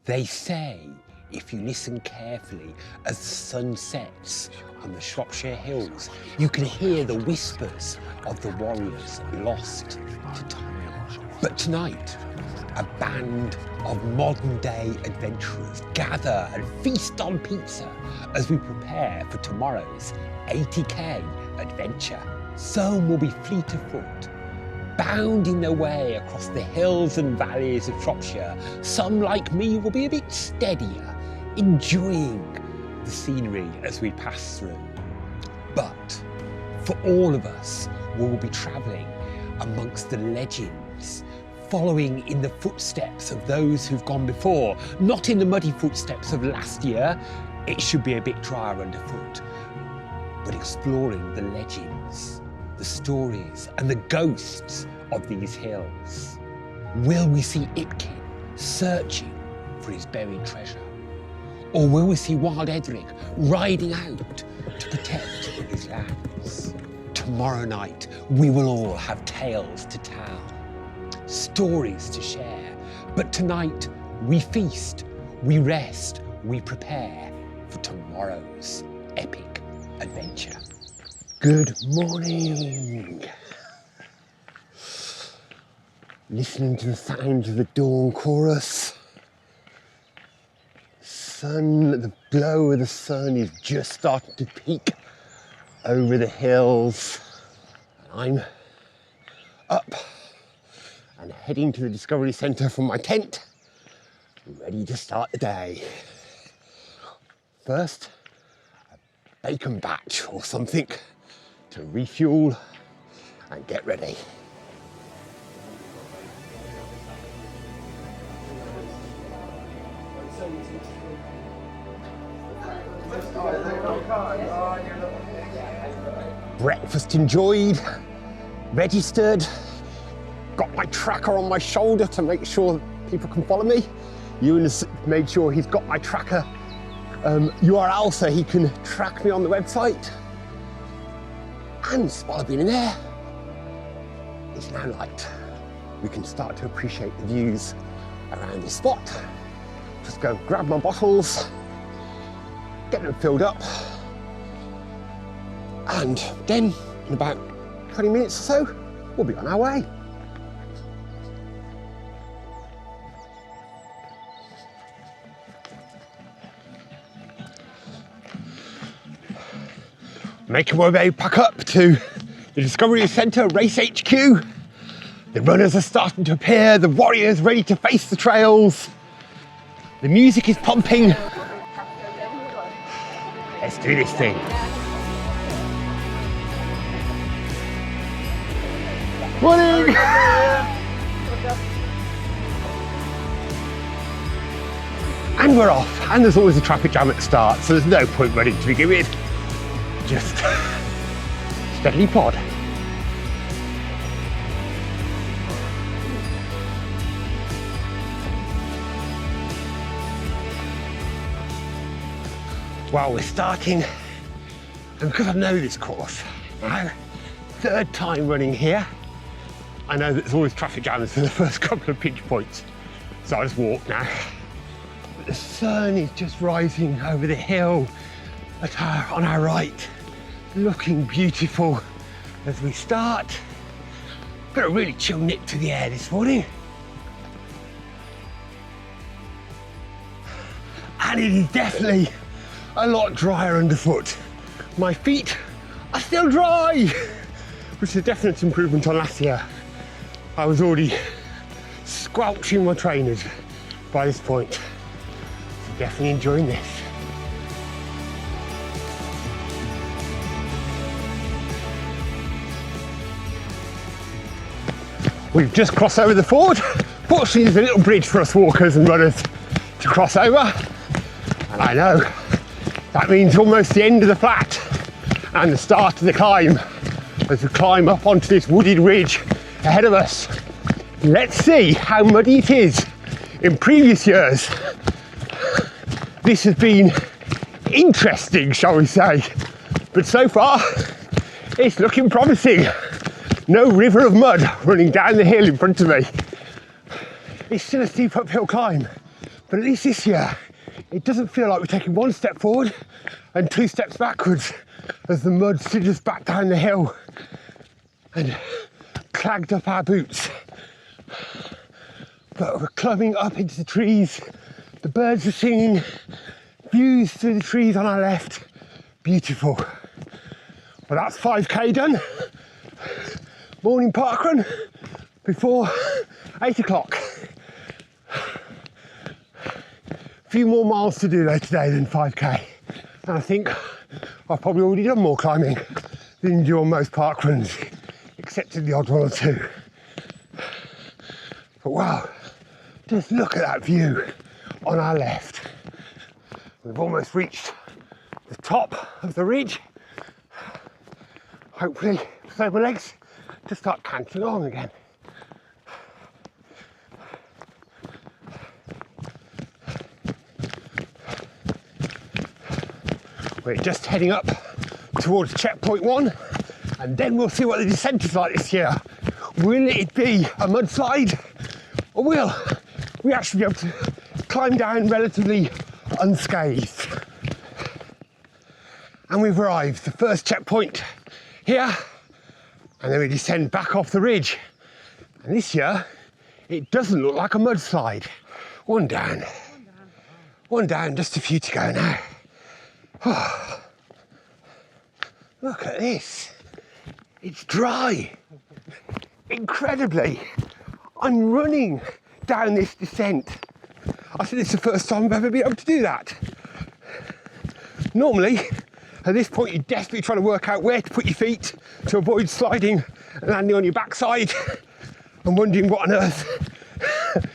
They say, if you listen carefully as the sun sets on the Shropshire Hills, you can hear the whispers of the warriors lost to time. But tonight, a band of modern-day adventurers gather and feast on pizza as we prepare for tomorrow's 80k adventure. Some will be fleet of foot, bounding their way across the hills and valleys of Shropshire. Some, like me, will be a bit steadier, enjoying the scenery as we pass through. But for all of us, we will be travelling amongst the legends, following in the footsteps of those who've gone before, not in the muddy footsteps of last year. It should be a bit drier underfoot, but exploring the legends, the stories and the ghosts of these hills. Will we see Ipkin searching for his buried treasure? Or will we see Wild Edric riding out to protect his lands? Tomorrow night, we will all have tales to tell, stories to share. But tonight, we feast, we rest, we prepare for tomorrow's epic adventure. Good morning. Listening to the sounds of the dawn chorus. The glow of the sun is just starting to peek over the hills. I'm up and heading to the Discovery Centre from my tent, ready to start the day. First, a bacon batch or something to refuel and get ready. Breakfast enjoyed, registered, got my tracker on my shoulder to make sure people can follow me. Ewan has made sure he's got my tracker URL so he can track me on the website. And while I've been in there, it's now light. We can start to appreciate the views around this spot. Just go grab my bottles, get them filled up, and then in about 20 minutes or so, we'll be on our way. Making my way back up to the Discovery Centre Race HQ. The runners are starting to appear, the warriors ready to face the trails. The music is pumping. Let's do this thing. Morning! And we're off. And there's always a traffic jam at the start, so there's no point running to begin with. Just steadily plod. Well, we're starting, and because I know this course now, third time running here, I know that there's always traffic jams for the first couple of pinch points, so I just walk now. But the sun is just rising over the hill on our right, looking beautiful as we start. Got a really chill nip to the air this morning. And it is definitely a lot drier underfoot. My feet are still dry, which is a definite improvement on last year. I was already squelching my trainers by this point. So definitely enjoying this. We've just crossed over the ford. Fortunately, there's a little bridge for us walkers and runners to cross over. And I know that means almost the end of the flat and the start of the climb as we climb up onto this wooded ridge ahead of us. Let's see how muddy it is. In previous years, this has been interesting, shall we say. But so far, it's looking promising. No river of mud running down the hill in front of me. It's still a steep uphill climb, But at least this year, it doesn't feel like we're taking one step forward and 2 steps backwards as the mud slithers back down the hill and clagged up our boots. But we're climbing up into the trees, the birds are singing, views through the trees on our left, beautiful. Well, that's 5k done. Morning parkrun before 8 o'clock. A few more miles to do though today than 5k. And I think I've probably already done more climbing than you do on most parkruns, except in the odd one or two. But wow, just look at that view on our left. We've almost reached the top of the ridge. Hopefully, so my legs to start cantering along again. We're just heading up towards checkpoint 1, and then we'll see what the descent is like this year. Will it be a mudslide, or will we actually be able to climb down relatively unscathed? And we've arrived, the first checkpoint here, and then we descend back off the ridge. And this year, it doesn't look like a mudslide. One down, just a few to go now. Oh, look at this, it's dry, incredibly. I'm running down this descent. I think it's the first time I've ever been able to do that. Normally, at this point, you're desperately trying to work out where to put your feet to avoid sliding and landing on your backside and wondering what on earth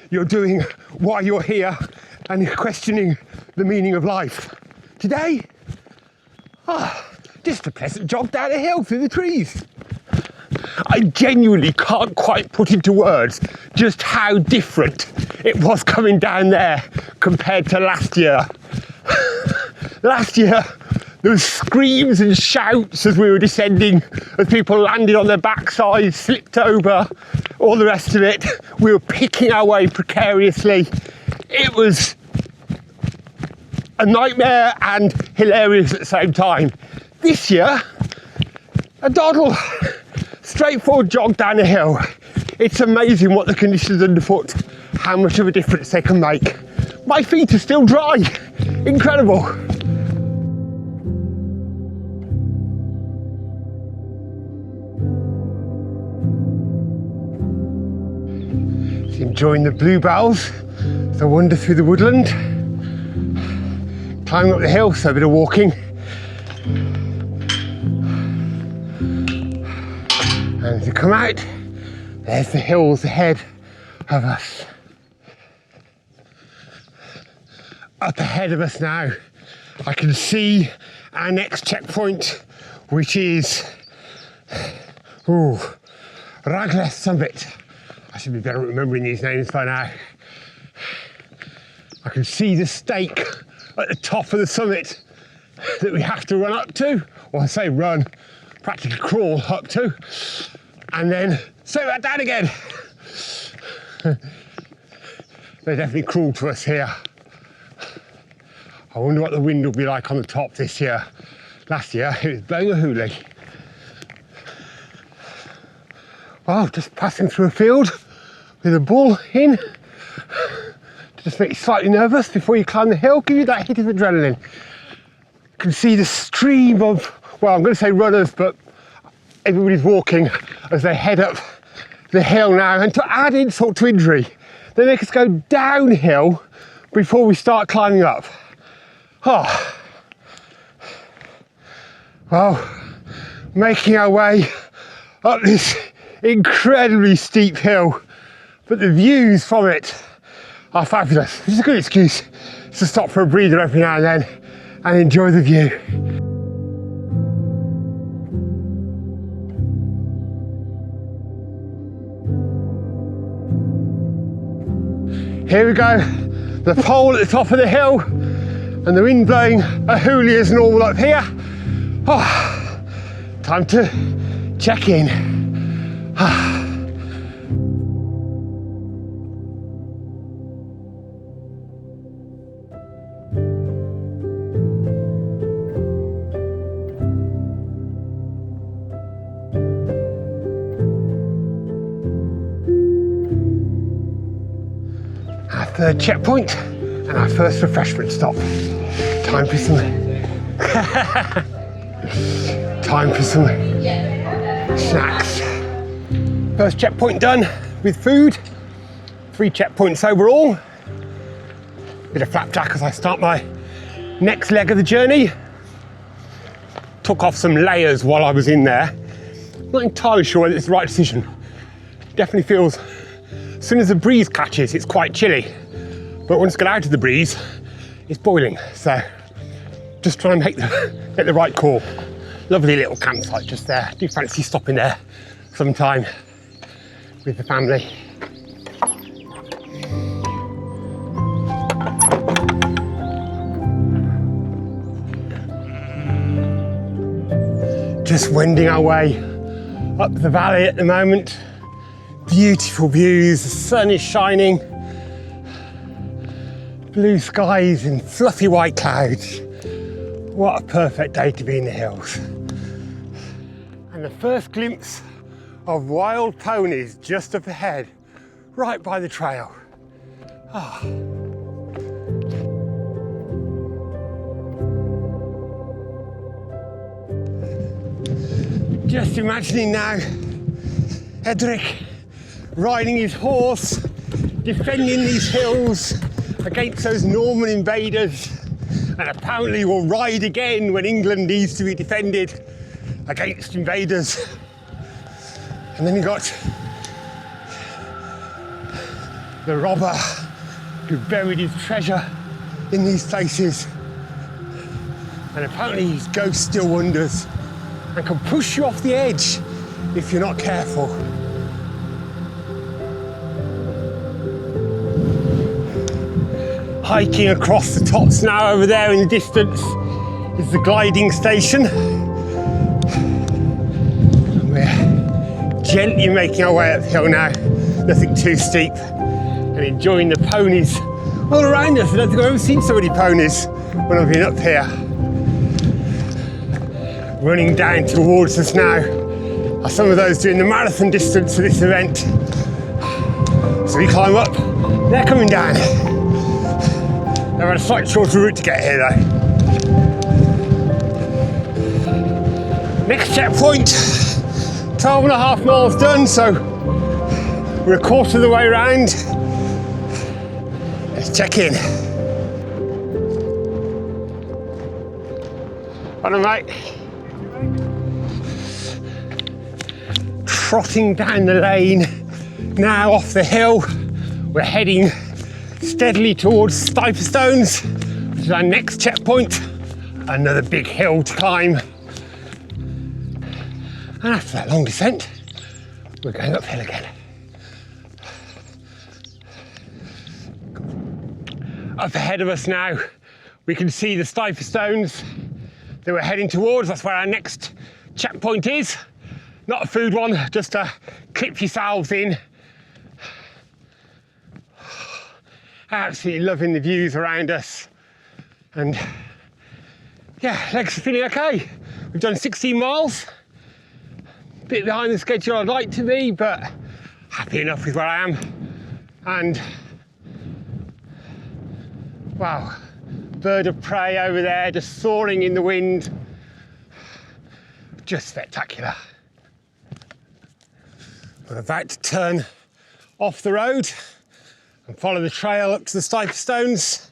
you're doing while you're here and you're questioning the meaning of life. Today, just a pleasant jog down a hill through the trees. I genuinely can't quite put into words just how different it was coming down there compared to last year. Last year, there was screams and shouts as we were descending, as people landed on their backsides, slipped over, all the rest of it. We were picking our way precariously. It was a nightmare and hilarious at the same time. This year, a doddle, straightforward jog down a hill. It's amazing what the conditions underfoot, how much of a difference they can make. My feet are still dry, incredible. Enjoying the bluebells, the wander through the woodland. Climbing up the hill, so a bit of walking. And as you come out, there's the hills ahead of us. Up ahead of us now, I can see our next checkpoint, which is Raglan Summit. I should be better at remembering these names by now. I can see the stake at the top of the summit that we have to run up to, or I say run, practically crawl up to, and then straight back down again. They definitely crawl to us here. I wonder what the wind will be like on the top this year. Last year it was blowing a hoolie. Well, just passing through a field with a bull in to just make you slightly nervous before you climb the hill, give you that hit of adrenaline. You can see the stream of, well, I'm going to say runners, but everybody's walking as they head up the hill now. And to add insult to injury, they make us go downhill before we start climbing up. Oh. Well, making our way up this incredibly steep hill, but the views from it are fabulous. It's a good excuse to stop for a breather every now and then and enjoy the view. Here we go, the pole at the top of the hill and the wind blowing a hoolie as normal up here. Oh, time to check in. Third checkpoint and our first refreshment stop. Time for some snacks. First checkpoint done with food. 3 checkpoints overall. Bit of flapjack as I start my next leg of the journey. Took off some layers while I was in there. Not entirely sure whether it's the right decision. Definitely feels, as soon as the breeze catches, it's quite chilly. But once I get out of the breeze, it's boiling. So just try and make the right call. Lovely little campsite just there. Do fancy stopping there sometime with the family. Just wending our way up the valley at the moment. Beautiful views, the sun is shining. Blue skies and fluffy white clouds. What a perfect day to be in the hills. And the first glimpse of wild ponies just up ahead, right by the trail. Oh. Just imagining now Edric riding his horse, defending these hills against those Norman invaders, and apparently will ride again when England needs to be defended against invaders. And then you got the robber who buried his treasure in these places, and apparently his ghost still wanders and can push you off the edge if you're not careful. Hiking across the tops now. Over there in the distance is the gliding station. We're gently making our way up the hill now, nothing too steep, and enjoying the ponies all around us. I don't think I've ever seen so many ponies when I've been up here. Running down towards us now are some of those doing the marathon distance for this event. So we climb up, they're coming down. They've had a slightly shorter route to get here though. Next checkpoint, 12.5 miles done, so we're a quarter of the way around. Let's check in. Hello mate. Trotting down the lane, now off the hill. We're heading steadily towards Stiper Stones, which is our next checkpoint. Another big hill to climb. And after that long descent, we're going uphill again. Up ahead of us now, we can see the Stiper Stones that we're heading towards. That's where our next checkpoint is. Not a food one, just to clip yourselves in. Absolutely loving the views around us. And yeah, legs are feeling okay. We've done 16 miles. A bit behind the schedule I'd like to be, but happy enough with where I am. And wow, bird of prey over there, just soaring in the wind. Just spectacular. We're about to turn off the road and follow the trail up to the Stiper Stones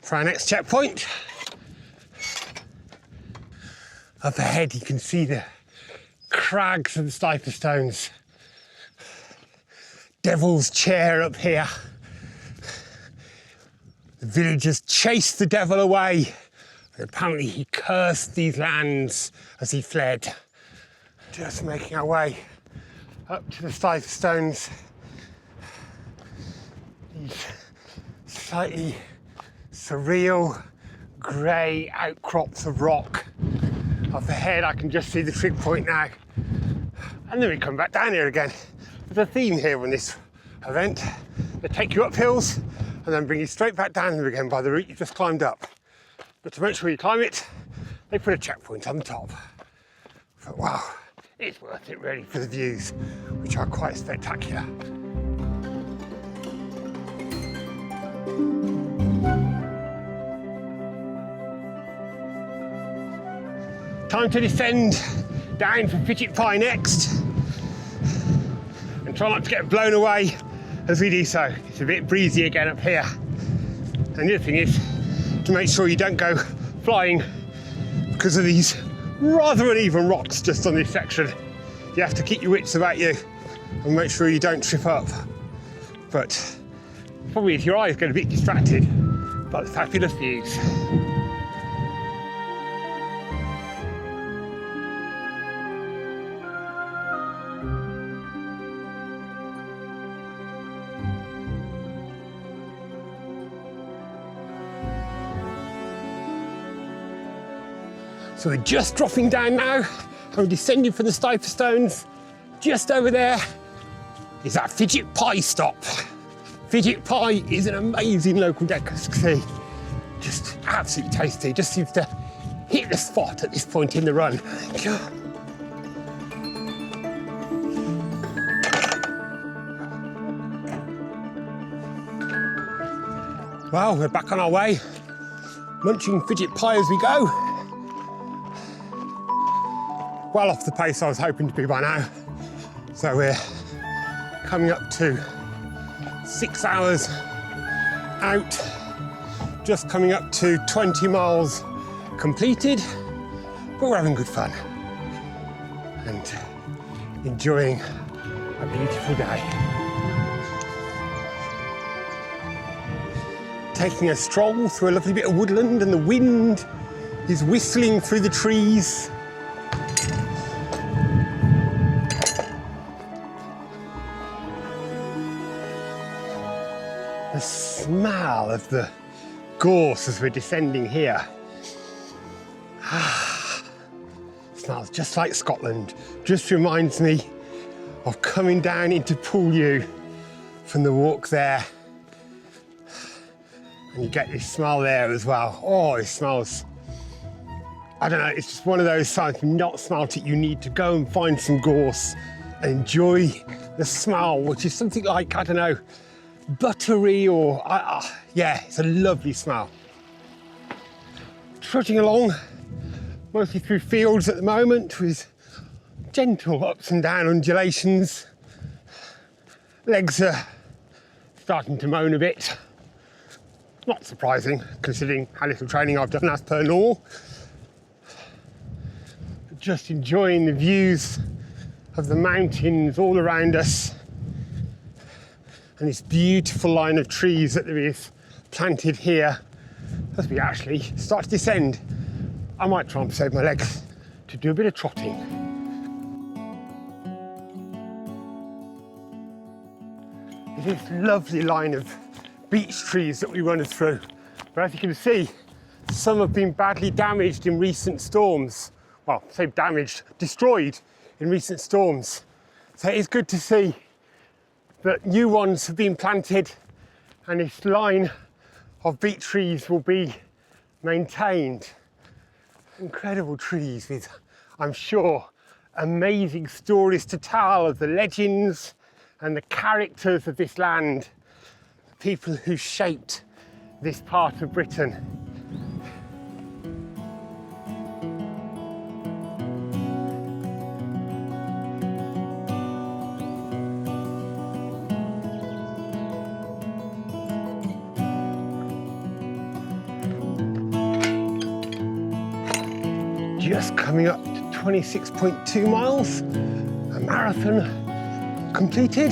for our next checkpoint. Up ahead you can see the crags of the Stiper Stones. Devil's Chair up here. The villagers chased the devil away. Apparently he cursed these lands as he fled. Just making our way up to the Stiper Stones. These slightly surreal grey outcrops of rock. Up ahead I can just see the trig point now. And then we come back down here again. There's a theme here on this event. They take you up hills and then bring you straight back down here again by the route you just climbed up. But to make sure you climb it, they put a checkpoint on the top. But wow, it's worth it really for the views, which are quite spectacular. Time to descend down for Fidget Pie next. And try not to get blown away as we do so. It's a bit breezy again up here. And the other thing is to make sure you don't go flying because of these rather uneven rocks just on this section. You have to keep your wits about you and make sure you don't trip up. But probably if your eyes get a bit distracted by the fabulous views. So we're just dropping down now. I'm descending from the Stiper Stones. Just over there is that Fidget Pie stop. Fidget Pie is an amazing local delicacy. Just absolutely tasty. Just seems to hit the spot at this point in the run. Well, we're back on our way, munching Fidget Pie as we go. Well off the pace I was hoping to be by now. So we're coming up to 6 hours out, just coming up to 20 miles completed, but we're having good fun and enjoying a beautiful day. Taking a stroll through a lovely bit of woodland and the wind is whistling through the trees. The smell of the gorse as we're descending here. Smells just like Scotland. Just reminds me of coming down into Poolew from the walk there. And you get this smell there as well. Oh, it smells, I don't know, it's just one of those signs, if you've not smelt it, you need to go and find some gorse and enjoy the smell, which is something like, I don't know, buttery or, yeah, it's a lovely smell. Trudging along, mostly through fields at the moment with gentle ups and down undulations. Legs are starting to moan a bit. Not surprising, considering how little training I've done as per normal. But just enjoying the views of the mountains all around us. And this beautiful line of trees that there is planted here as we actually start to descend. I might try and save my legs to do a bit of trotting. It is a lovely line of beech trees that we run through. But as you can see, some have been badly damaged in recent storms. Well, say damaged, destroyed in recent storms. So it is good to see that new ones have been planted and this line of beech trees will be maintained. Incredible trees with, I'm sure, amazing stories to tell of the legends and the characters of this land, the people who shaped this part of Britain. Just coming up to 26.2 miles, a marathon completed.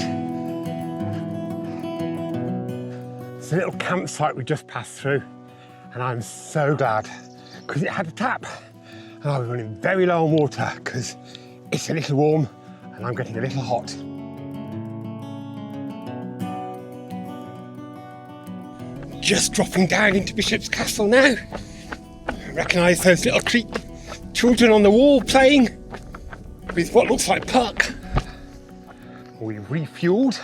It's a little campsite we just passed through, and I'm so glad because it had a tap and I was running very low on water because it's a little warm and I'm getting a little hot. Just dropping down into Bishop's Castle now. I recognise those little children on the wall playing with what looks like puck. We've refuelled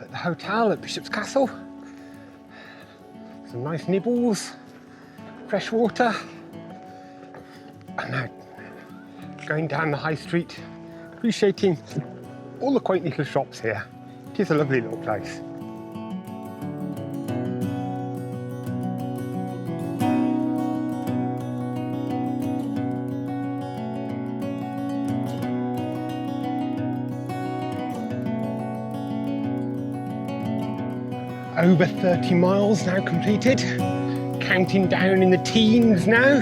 at the hotel at Bishop's Castle. Some nice nibbles, fresh water. And now going down the high street, appreciating all the quaint little shops here. It is a lovely little place. over 30 miles now completed, counting down in the teens now.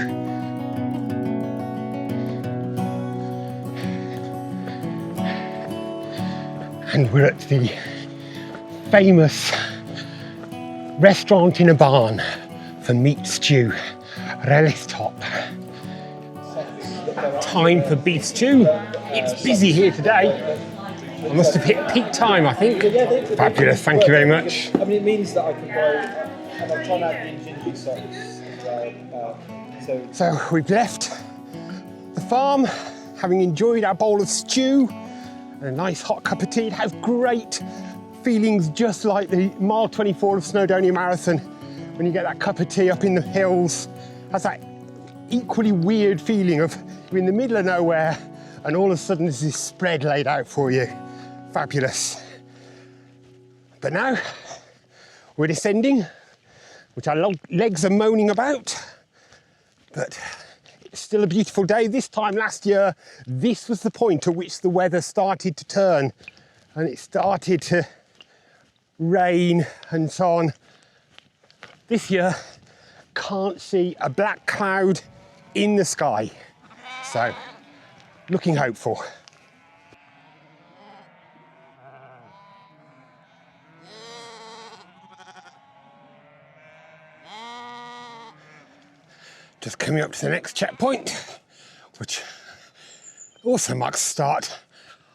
And we're at the famous restaurant in a barn for meat stew, Relish Top. Time for beef stew. It's busy here today. I must have hit peak time, I think. Fabulous, thank you very much. I mean, it means that I can buy, and I'm trying to add the ginger socks as well. So we've left the farm, having enjoyed our bowl of stew and a nice hot cup of tea. It has great feelings, just like the mile 24 of Snowdonia Marathon, when you get that cup of tea up in the hills. Has that equally weird feeling of you're in the middle of nowhere and all of a sudden there's this spread laid out for you. Fabulous. But now we're descending, which our legs are moaning about, but it's still a beautiful day. This time last year, this was the point at which the weather started to turn and it started to rain and so on. This year, can't see a black cloud in the sky. So, looking hopeful. Just coming up to the next checkpoint, which also marks the start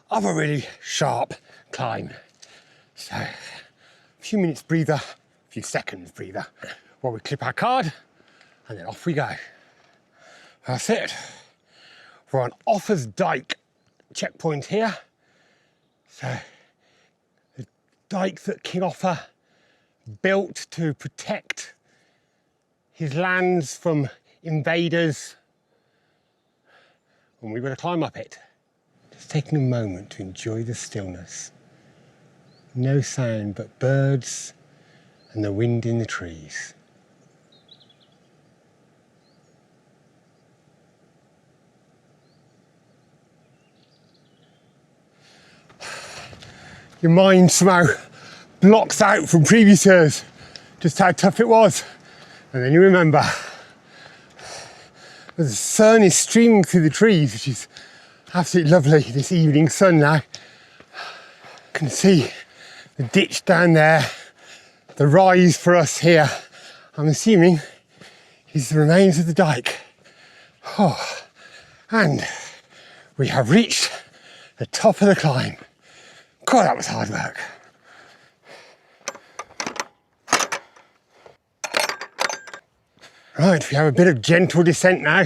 of a really sharp climb. So, a few minutes breather, a few seconds breather, while we clip our card, and then off we go. That's it. We're on Offers Dyke checkpoint here. So, the dyke that King Offa built to protect his lands from invaders, and we've got to climb up it. Just taking a moment to enjoy the stillness. No sound but birds and the wind in the trees. Your mind somehow blocks out from previous years just how tough it was, and then you remember. The sun is streaming through the trees, which is absolutely lovely, this evening sun now. Can see the ditch down there, the rise for us here, I'm assuming, is the remains of the dyke. Oh, and we have reached the top of the climb. God, that was hard work. Right, we have a bit of gentle descent now.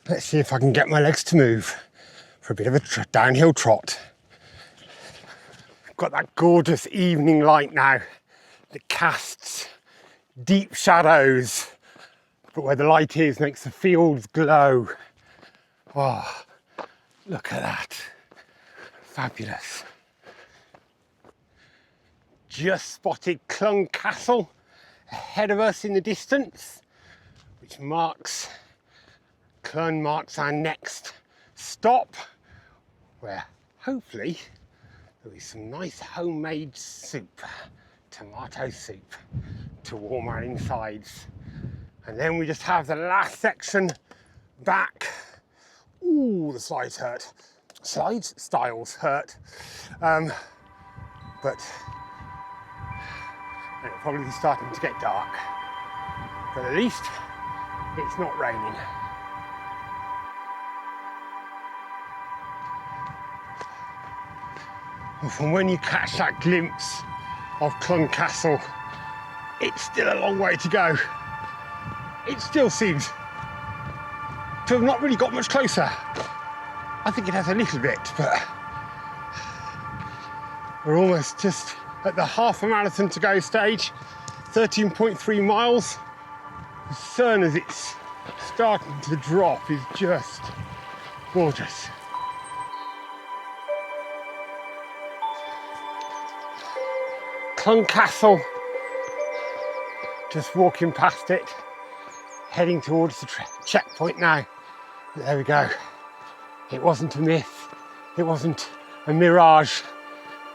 Let's see if I can get my legs to move for a bit of a downhill trot. We've got that gorgeous evening light now that casts deep shadows, but where the light is makes the fields glow. Oh, look at that. Fabulous. Just spotted Clun Castle ahead of us in the distance, which marks our next stop, where hopefully there'll be some nice homemade soup, tomato soup, to warm our insides. And then we just have the last section back. Ooh, the slides hurt. Styles hurt. But it'll probably be starting to get dark. But at least it's not raining. And from when you catch that glimpse of Clun Castle, it's still a long way to go. It still seems to have not really got much closer. I think it has a little bit, but we're almost just at the half a marathon to go stage, 13.3 miles. The sun, as it's starting to drop, is just gorgeous. Clun Castle, just walking past it, heading towards the checkpoint now. There we go. It wasn't a myth, it wasn't a mirage.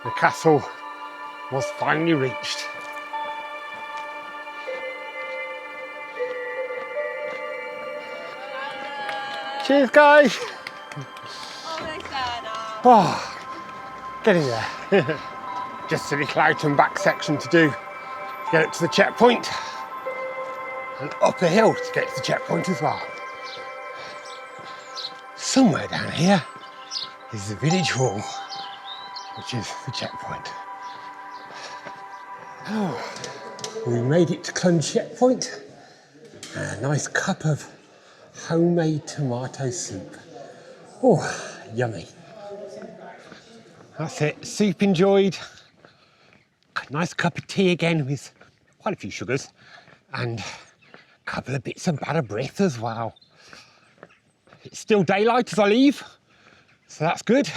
The castle was finally reached. Cheers, guys. Oh, Diana. Oh, getting there. Just a little out and back section to do to get up to the checkpoint, and up a hill to get to the checkpoint as well. Somewhere down here is the village hall, which is the checkpoint. Oh, we made it to Clun checkpoint. A nice cup of homemade tomato soup. Oh, yummy. That's it, soup enjoyed. A nice cup of tea again with quite a few sugars and a couple of bits of batter breath as well. It's still daylight as I leave, so that's good.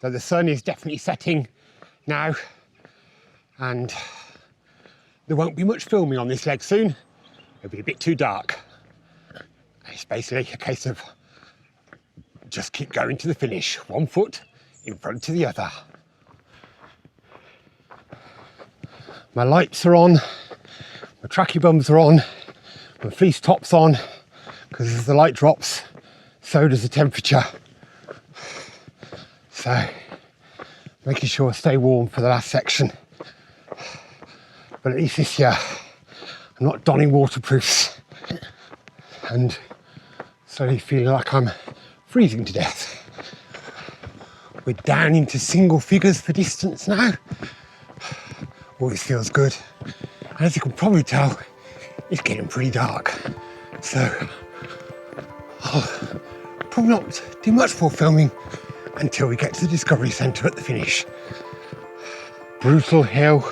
Though the sun is definitely setting now, and there won't be much filming on this leg soon. It'll be a bit too dark. It's basically a case of just keep going to the finish, one foot in front of the other. My lights are on, my tracky bums are on, my fleece top's on, because as the light drops, so does the temperature. So, making sure I stay warm for the last section. But at least this year, I'm not donning waterproofs and slowly feeling like I'm freezing to death. We're down into single figures for distance now. Always feels good. And as you can probably tell, it's getting pretty dark. So, I'll probably not do much more filming until we get to the Discovery Centre at the finish. Brutal hill,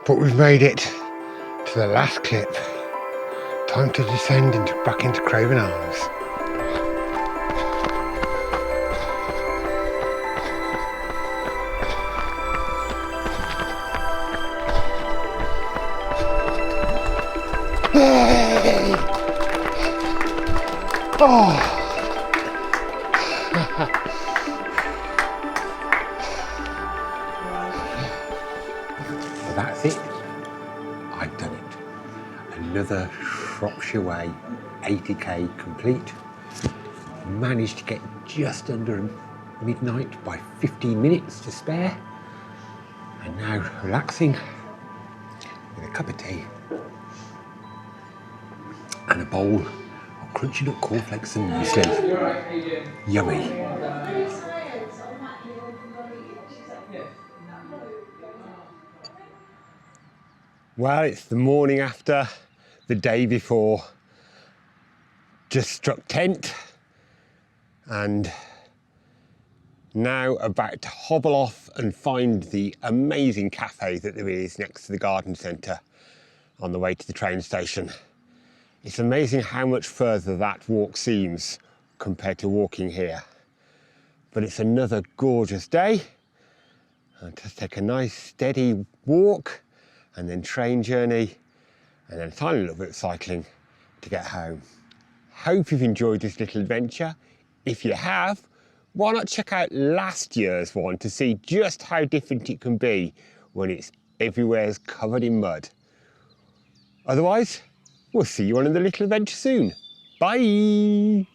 but we've made it to the last clip. Time to descend back into Craven Arms. Yay! Oh! Well, that's it. I've done it. Another Shropshire Way 80k complete. Managed to get just under midnight by 15 minutes to spare. And now relaxing with a cup of tea and a bowl of crunchy nut cornflakes and muesli. Yummy. Well, it's the morning after, the day before. Just struck tent and now about to hobble off and find the amazing cafe that there is next to the garden centre on the way to the train station. It's amazing how much further that walk seems compared to walking here. But it's another gorgeous day. I'll just take a nice steady walk and then train journey and then a tiny little bit of cycling to get home. Hope you've enjoyed this little adventure. If you have, why not check out last year's one to see just how different it can be when it's everywhere's covered in mud. Otherwise, we'll see you on another little adventure soon. Bye!